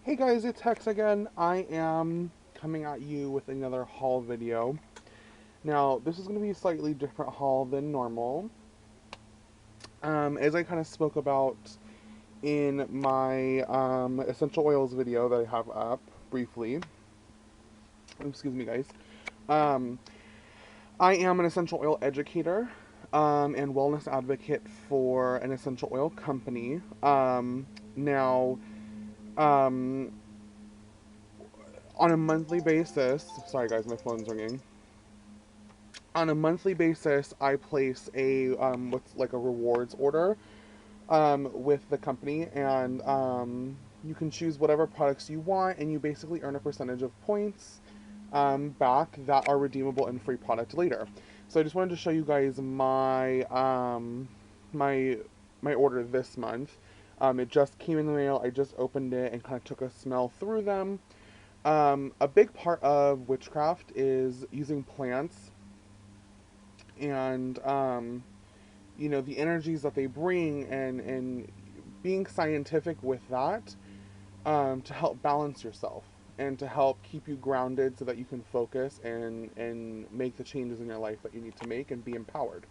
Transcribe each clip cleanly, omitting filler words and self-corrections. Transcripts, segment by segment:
Hey guys, it's Hex again. I am coming at you with another haul video. Now, this is going to be a slightly different haul than normal. As I kind of spoke about in my essential oils video that I have up briefly. Excuse me, guys. Um, I am an essential oil educator and wellness advocate for an essential oil company. Now, um, on a monthly basis, sorry guys, my phone's ringing. On a monthly basis, I place a what's like a rewards order with the company, and you can choose whatever products you want, and you basically earn a percentage of points back that are redeemable in free product later. So I just wanted to show you guys my my order this month. It just came in the mail. I just opened it and kind of took a smell through them. A big part of witchcraft is using plants and the energies that they bring, and being scientific with that, to help balance yourself and to help keep you grounded so that you can focus and make the changes in your life that you need to make and be empowered.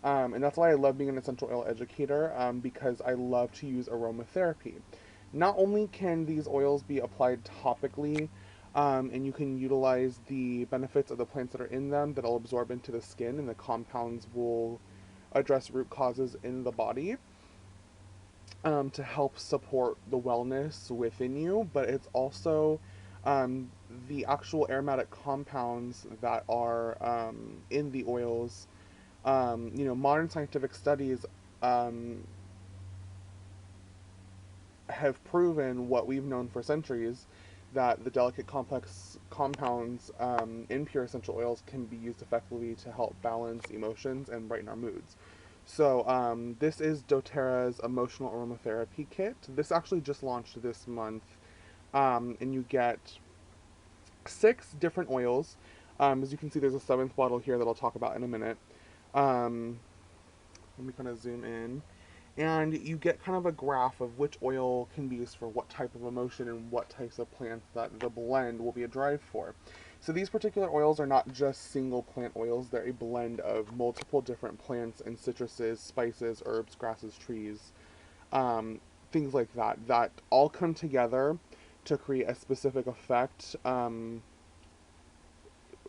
And that's why I love being an essential oil educator, because I love to use aromatherapy. Not only can these oils be applied topically, and you can utilize the benefits of the plants that are in them that'll absorb into the skin, and the compounds will address root causes in the body, to help support the wellness within you, but it's also um, the actual aromatic compounds that are in the oils. Modern scientific studies um, have proven what we've known for centuries, that the delicate complex compounds in pure essential oils can be used effectively to help balance emotions and brighten our moods. So this is doTERRA's emotional aromatherapy kit. This actually just launched this month, and you get 6 different oils. As you can see, there's a 7th bottle here that I'll talk about in a minute. Um, Let me kind of zoom in. And you get kind of a graph of which oil can be used for what type of emotion and what types of plants that the blend will be a drive for. So these particular oils are not just single plant oils, they're a blend of multiple different plants and citruses, spices, herbs, grasses, trees, um, things like that, that all come together to create a specific effect,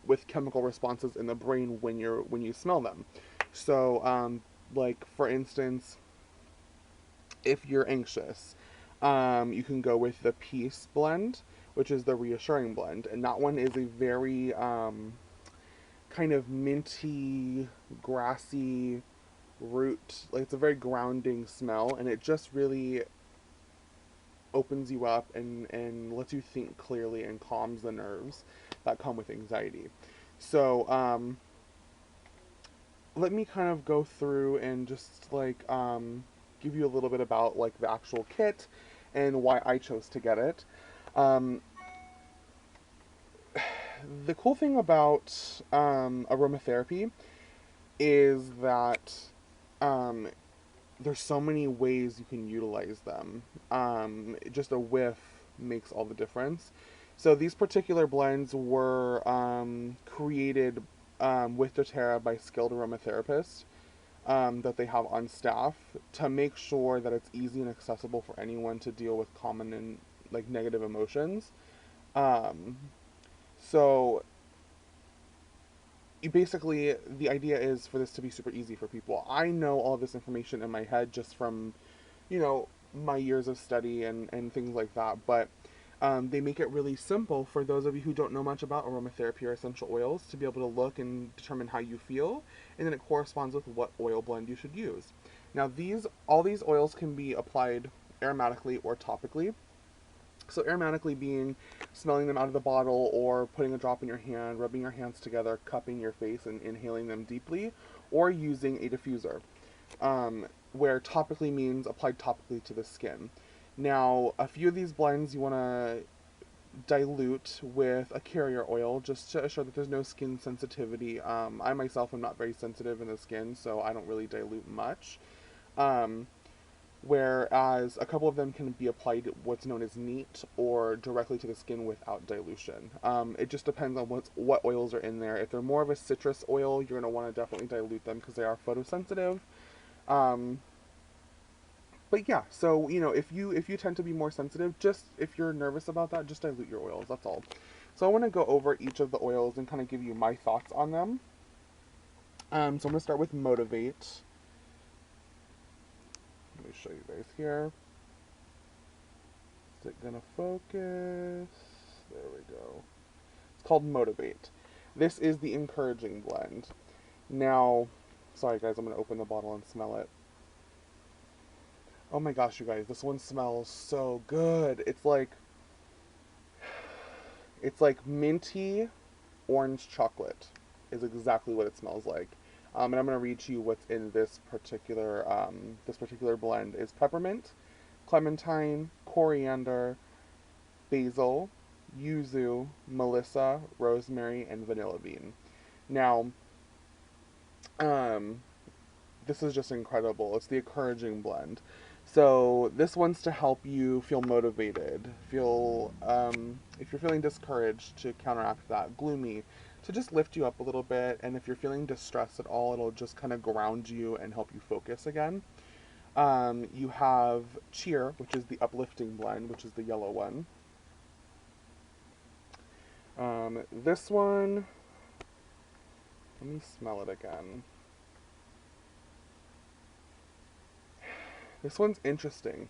with chemical responses in the brain when you smell them. So, like for instance, if you're anxious, you can go with the peace blend, which is the reassuring blend, and that one is a very kind of minty, grassy root. Like, it's a very grounding smell, and it just really opens you up and lets you think clearly and calms the nerves that come with anxiety. So, let me kind of go through and just like give you a little bit about like the actual kit and why I chose to get it. Um, the cool thing about aromatherapy is that um, there's so many ways you can utilize them. Just a whiff makes all the difference. So these particular blends were created with doTERRA by skilled aromatherapists that they have on staff to make sure that it's easy and accessible for anyone to deal with common and like negative emotions. Um, so you basically, the idea is for this to be super easy for people. I know all of this information in my head just from, my years of study and things like that, but they make it really simple for those of you who don't know much about aromatherapy or essential oils to be able to look and determine how you feel, and then it corresponds with what oil blend you should use. Now, all these oils can be applied aromatically or topically. So aromatically being smelling them out of the bottle or putting a drop in your hand, rubbing your hands together, cupping your face and inhaling them deeply, or using a diffuser, where topically means applied topically to the skin. Now, a few of these blends you want to dilute with a carrier oil just to assure that there's no skin sensitivity. I myself am not very sensitive in the skin, so I don't really dilute much. Um, whereas a couple of them can be applied what's known as neat or directly to the skin without dilution. It just depends on what oils are in there. If they're more of a citrus oil, you're going to want to definitely dilute them because they are photosensitive. Um, but yeah, so if you tend to be more sensitive, just if you're nervous about that, just dilute your oils. That's all. So I want to go over each of the oils and kind of give you my thoughts on them. So I'm going to start with Motivate. Let me show you guys here. Is it gonna focus? There we go. It's called Motivate. This is the encouraging blend. Now, sorry guys, I'm gonna open the bottle and smell it. Oh my gosh, you guys, this one smells so good. It's like minty orange chocolate is exactly what it smells like. And I'm gonna read to you what's in this particular blend is peppermint, clementine, coriander, basil, yuzu, melissa, rosemary, and vanilla bean. Now, um, this is just incredible. It's the encouraging blend. So this one's to help you feel motivated, if you're feeling discouraged, to counteract that, gloomy, to just lift you up a little bit, and if you're feeling distressed at all, it'll just kind of ground you and help you focus again. You have cheer, which is the uplifting blend, which is the yellow one. This one, let me smell it again. This one's interesting.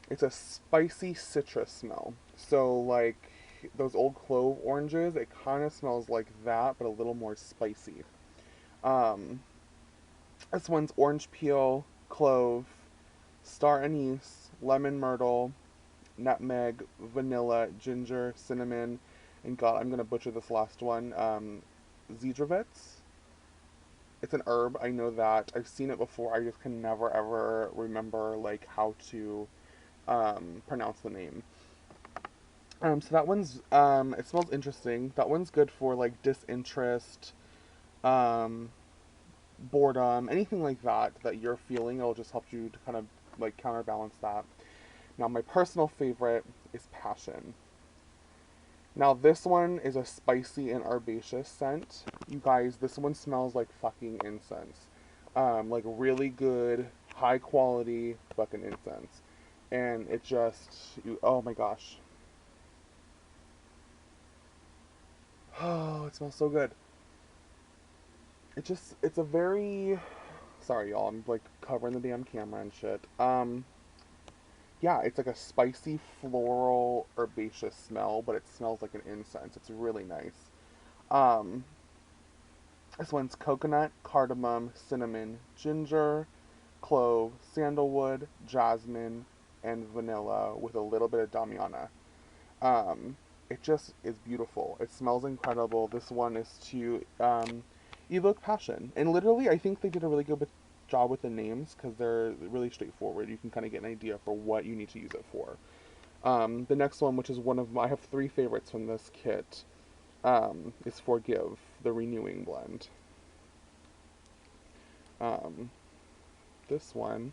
It's a spicy citrus smell. So, like those old clove oranges, it kind of smells like that, but a little more spicy. Um, this one's orange peel, clove, star anise, lemon myrtle, nutmeg, vanilla, ginger, cinnamon, and God, I'm gonna butcher this last one. Zedrovitz. It's an herb. I know that. I've seen it before. I just can never ever remember like how to pronounce the name. So that one's it smells interesting. That one's good for like disinterest, um, boredom, anything like that you're feeling. It'll just help you to kind of like counterbalance that. Now my personal favorite is passion. Now this one is a spicy and herbaceous scent. You guys, this one smells like fucking incense. Like really good, high quality fucking incense. And it just, oh my gosh. Oh, it smells so good. It's a very, sorry y'all, I'm like covering the damn camera and shit. Yeah, it's like a spicy floral herbaceous smell, but it smells like an incense. It's really nice. Um, this one's coconut, cardamom, cinnamon, ginger, clove, sandalwood, jasmine, and vanilla with a little bit of damiana. Um, it just is beautiful. It smells incredible. This one is to evoke passion. And literally, I think they did a really good job with the names because they're really straightforward. You can kind of get an idea for what you need to use it for. The next one, which is I have three favorites from this kit, is Forgive, the Renewing Blend. Um, this one,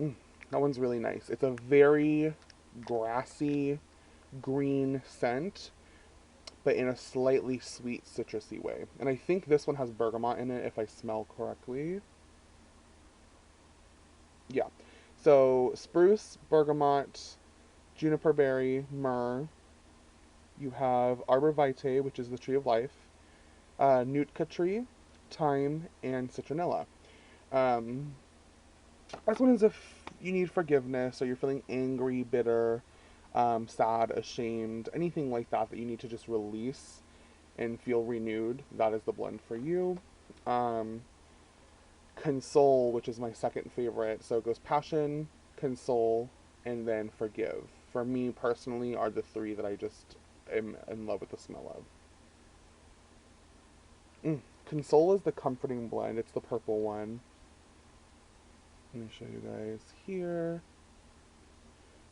mm, that one's really nice. It's a very grassy, green scent, but in a slightly sweet, citrusy way. And I think this one has bergamot in it, if I smell correctly. Yeah. So, spruce, bergamot, juniper berry, myrrh. You have arbor vitae, which is the tree of life, nootka tree, thyme, and citronella. Um, this one is if you need forgiveness or you're feeling angry, bitter, sad, ashamed, anything like that you need to just release and feel renewed, that is the blend for you. Um, Console, which is my second favorite. So it goes passion, console, and then forgive. For me personally, are the three that I just am in love with the smell of. Console is the comforting blend. It's the purple one. Let me show you guys here.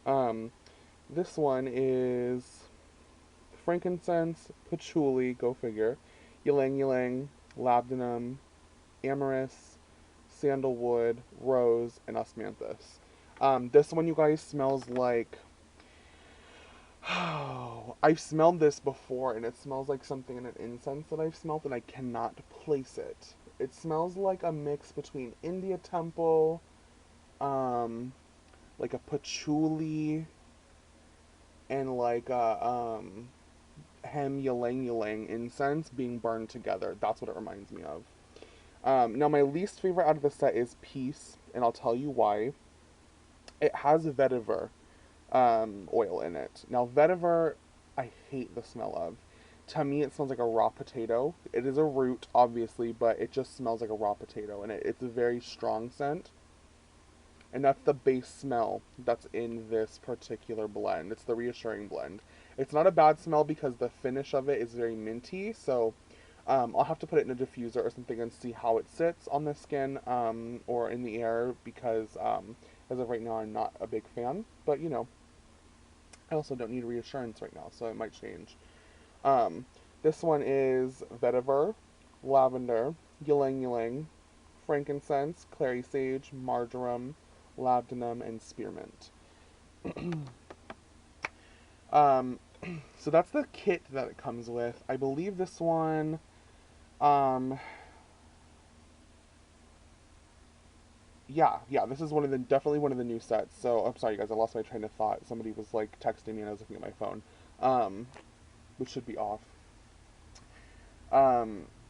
Um, this one is frankincense, patchouli, go figure, ylang ylang, labdanum, amyris, sandalwood, rose, and osmanthus. This one, you guys, smells like. Oh, I've smelled this before, and it smells like something in an incense that I've smelled, and I cannot place it. It smells like a mix between India Temple, um, like a patchouli, and like a hem ylang ylang incense being burned together. That's what it reminds me of. Now, my least favorite out of the set is Peace, and I'll tell you why. It has vetiver oil in it. Now, vetiver, I hate the smell of. To me, it smells like a raw potato. It is a root, obviously, but it just smells like a raw potato, and it's a very strong scent. And that's the base smell that's in this particular blend. It's the reassuring blend. It's not a bad smell because the finish of it is very minty, so I'll have to put it in a diffuser or something and see how it sits on the skin or in the air because as of right now, I'm not a big fan. But you know, I also don't need reassurance right now, so it might change. Um, this one is vetiver, lavender, ylang ylang, frankincense, clary sage, marjoram, labdanum, and spearmint. um, so that's the kit that it comes with. I believe this one, um, yeah, this is one of the definitely one of the new sets. So I'm sorry, guys, I lost my train of thought. Somebody was like texting me, and I was looking at my phone, um, which should be off.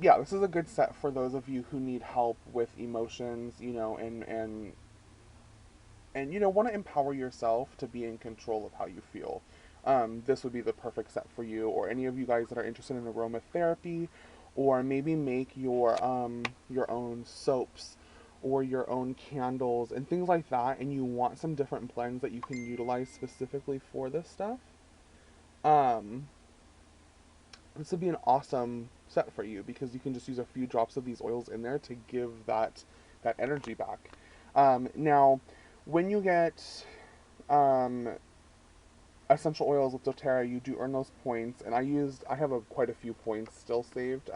Yeah, this is a good set for those of you who need help with emotions, you know, and you know want to empower yourself to be in control of how you feel. This would be the perfect set for you, or any of you guys that are interested in aromatherapy, or maybe make your own soaps or your own candles and things like that, and you want some different blends that you can utilize specifically for this stuff. Um, this would be an awesome set for you because you can just use a few drops of these oils in there to give that energy back. Now, when you get um, essential oils with doTERRA, you do earn those points, and I have quite a few points still saved,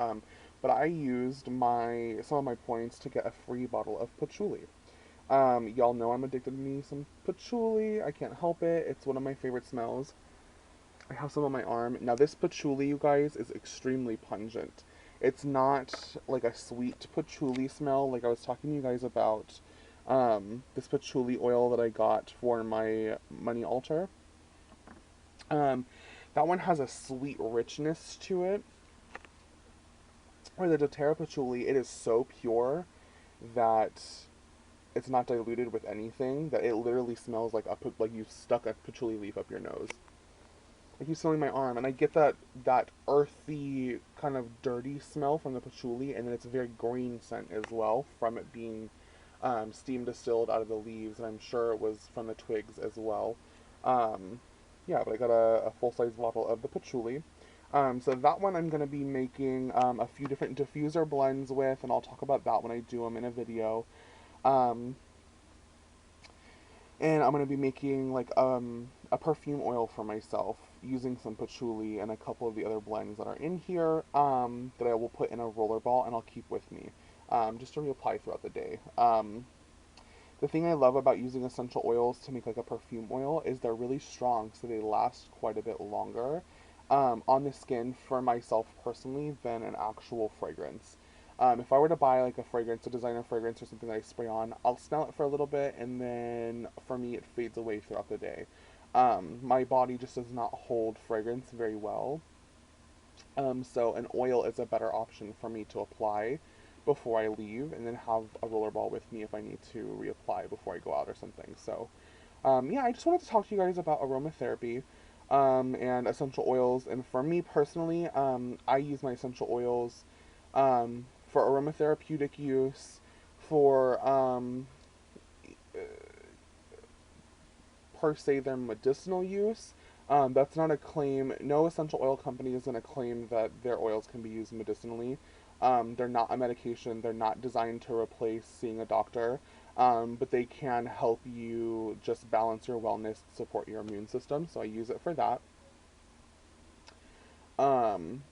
but I used some of my points to get a free bottle of patchouli. Y'all know I'm addicted to me some patchouli. I can't help it. It's one of my favorite smells. I have some on my arm. Now, this patchouli, you guys, is extremely pungent. It's not like a sweet patchouli smell like I was talking to you guys about this patchouli oil that I got for my money altar. Um, that one has a sweet richness to it. Where the doTERRA patchouli, it is so pure that it's not diluted with anything. That it literally smells like you stuck a patchouli leaf up your nose. Like you smelling my arm, and I get that earthy kind of dirty smell from the patchouli, and then it's a very green scent as well from it being steam distilled out of the leaves, and I'm sure it was from the twigs as well. Um, yeah, but I got a full size bottle of the patchouli. So that one I'm going to be making a few different diffuser blends with, and I'll talk about that when I do them in a video. Um, and I'm going to be making like a perfume oil for myself using some patchouli and a couple of the other blends that are in here that I will put in a roller ball and I'll keep with me just to reapply throughout the day. The thing I love about using essential oils to make like a perfume oil is they're really strong, so they last quite a bit longer on the skin for myself personally than an actual fragrance. If I were to buy like a fragrance, a designer fragrance or something that I spray on, I'll smell it for a little bit and then for me it fades away throughout the day. My body just does not hold fragrance very well. So an oil is a better option for me to apply before I leave and then have a rollerball with me if I need to reapply before I go out or something. So yeah, I just wanted to talk to you guys about aromatherapy and essential oils. And for me personally, I use my essential oils for aromatherapeutic use, for per se their medicinal use. That's not a claim. No essential oil company is going to claim that their oils can be used medicinally. They're not a medication. They're not designed to replace seeing a doctor. But they can help you just balance your wellness, support your immune system. So I use it for that. Um,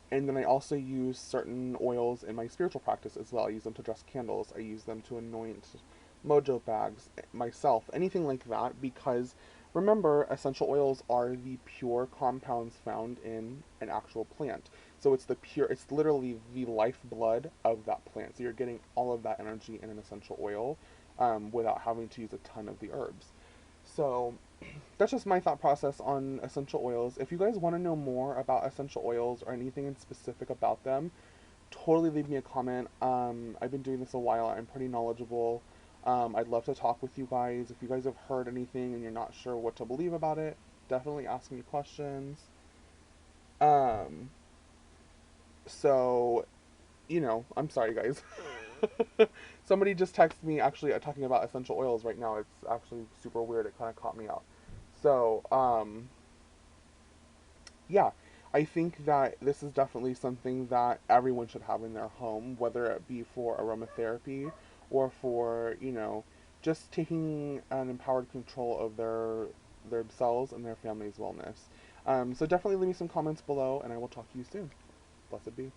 And then I also use certain oils in my spiritual practice as well. I use them to dress candles. I use them to anoint mojo bags myself, anything like that, because remember, essential oils are the pure compounds found in an actual plant. So it's literally the lifeblood of that plant. So you're getting all of that energy in an essential oil without having to use a ton of the herbs. So that's just my thought process on essential oils. If you guys want to know more about essential oils or anything in specific about them, totally leave me a comment. I've been doing this a while. I'm pretty knowledgeable. I'd love to talk with you guys. If you guys have heard anything and you're not sure what to believe about it, definitely ask me questions. Um, so, I'm sorry, guys. Somebody just texted me actually talking about essential oils right now. It's actually super weird. It kind of caught me out. So, yeah, I think that this is definitely something that everyone should have in their home, whether it be for aromatherapy or for, just taking an empowered control of themselves and their family's wellness. So definitely leave me some comments below, and I will talk to you soon. Blessed be.